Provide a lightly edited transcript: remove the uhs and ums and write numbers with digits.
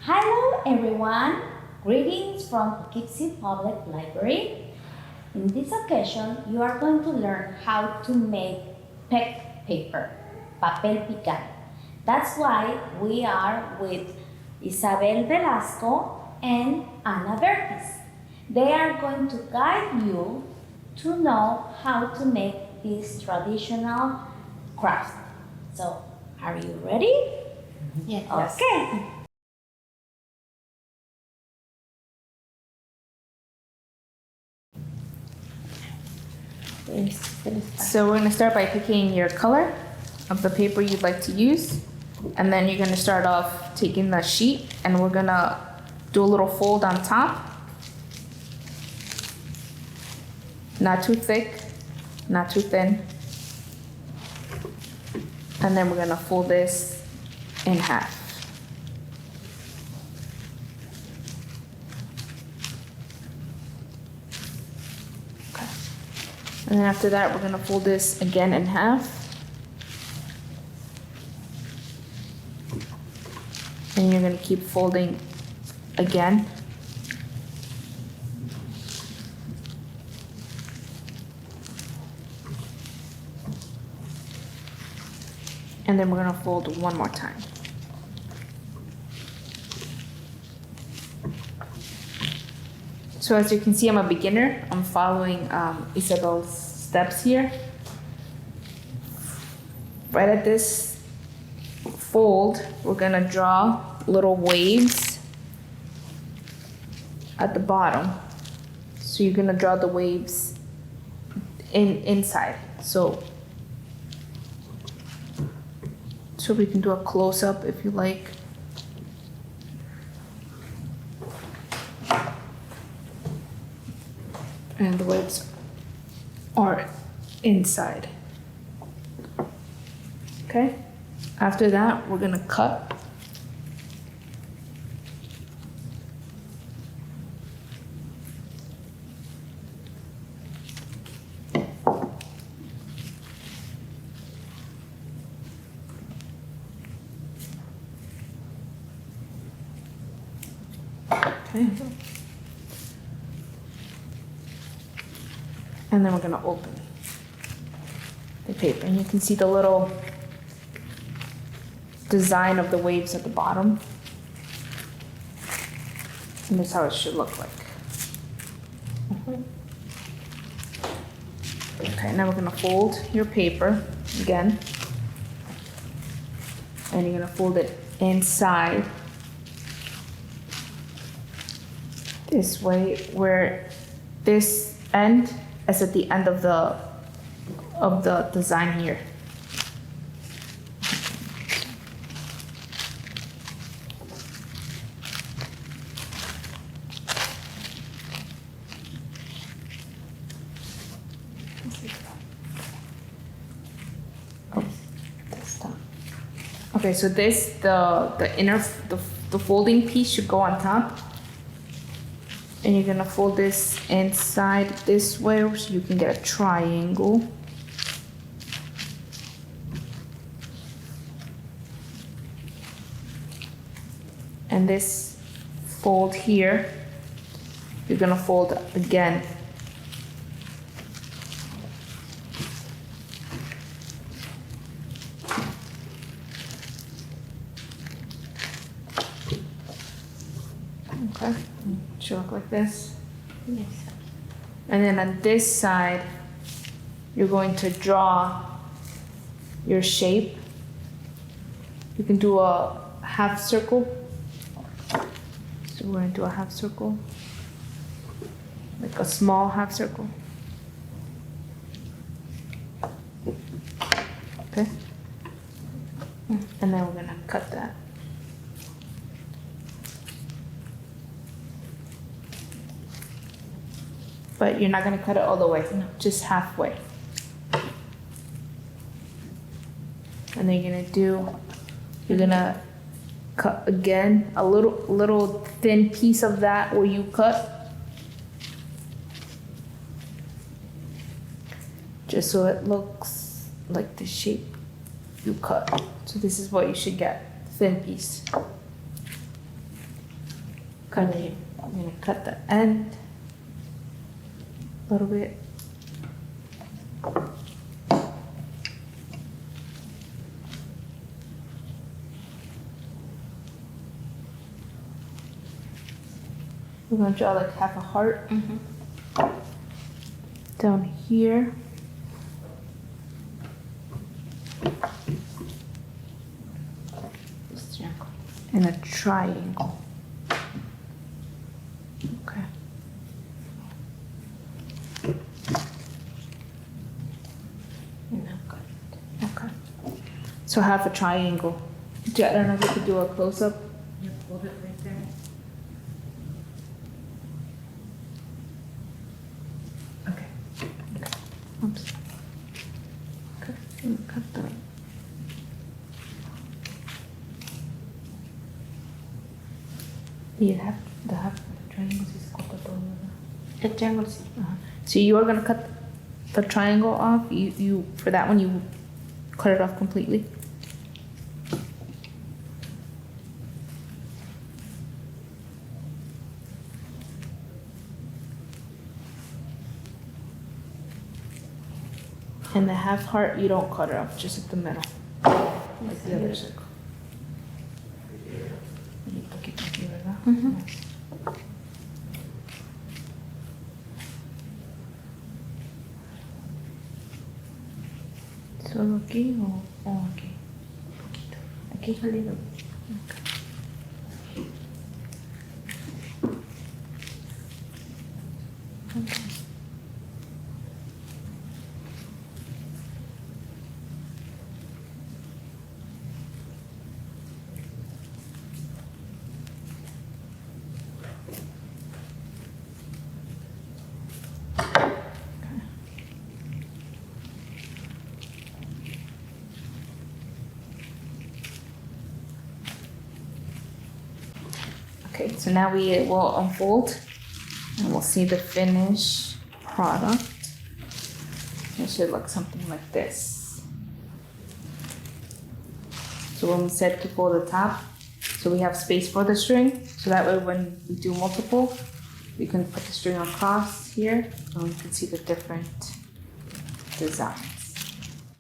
Hello everyone, greetings from Poughkeepsie Public Library. In this occasion, you are going to learn how to make peg paper, Papel Picado. That's why we are with Isabel Velasco and Ana Bertis. They are going to guide you to know how to make this traditional craft. So, are you ready? Yes. Okay. So we're going to start by picking your color of the paper you'd like to use. And then you're going to start off taking the sheet and we're going to do a little fold on top. Not too thick, not too thin. And then we're going to fold this in half. And then after that, we're gonna fold this again in half. And you're gonna keep folding again. And then we're gonna fold one more time. So as you can see, I'm a beginner. I'm following Isabel's steps here. Right at this fold, we're gonna draw little waves at the bottom. So you're gonna draw the waves inside. So we can do a close-up if you like. And the waves are inside. Okay? After that, we're gonna cut. Okay. And then we're gonna open the paper, and you can see the little design of the waves at the bottom. And this is how it should look like. Okay, now we're gonna fold your paper again. And you're gonna fold it inside this way, where this end is at the end of the design here. Oh, that's done. Okay, so this the inner the folding piece should go on top. And you're gonna fold this inside this way so you can get a triangle. And this fold here, you're gonna fold again. Okay. Should look like this. Yes. And then on this side, you're going to draw your shape. You can do a half circle. So we're going to do a half circle, like a small half circle. Okay. And then we're gonna cut that. But you're not gonna cut it all the way, just halfway. And then you're gonna cut again, a little thin piece of that where you cut. Just so it looks like the shape you cut. So this is what you should get, thin piece. cut it. I'm gonna cut the end a little bit. We're gonna draw like half a heart down here. And a triangle. Okay. Okay. So half a triangle. I don't know if we could do a close up. You hold it right there. Okay. Oops. Okay. I'm gonna cut that. You have the half triangles is corta todo, ¿verdad? El triángulo sí. So you are gonna cut the triangle off. You for that one you cut it off completely. And the half heart you don't cut it off, just at the middle, like the other circle. Un poquito aquí, ¿verdad? Yes. ¿Solo aquí o aquí? Un poquito. Aquí salido. Okay. Okay, so now we will unfold and we'll see the finished product. It should look something like this. So when we said to fold the top, so we have space for the string, so that way when we do multiple, we can put the string across here and we can see the different design.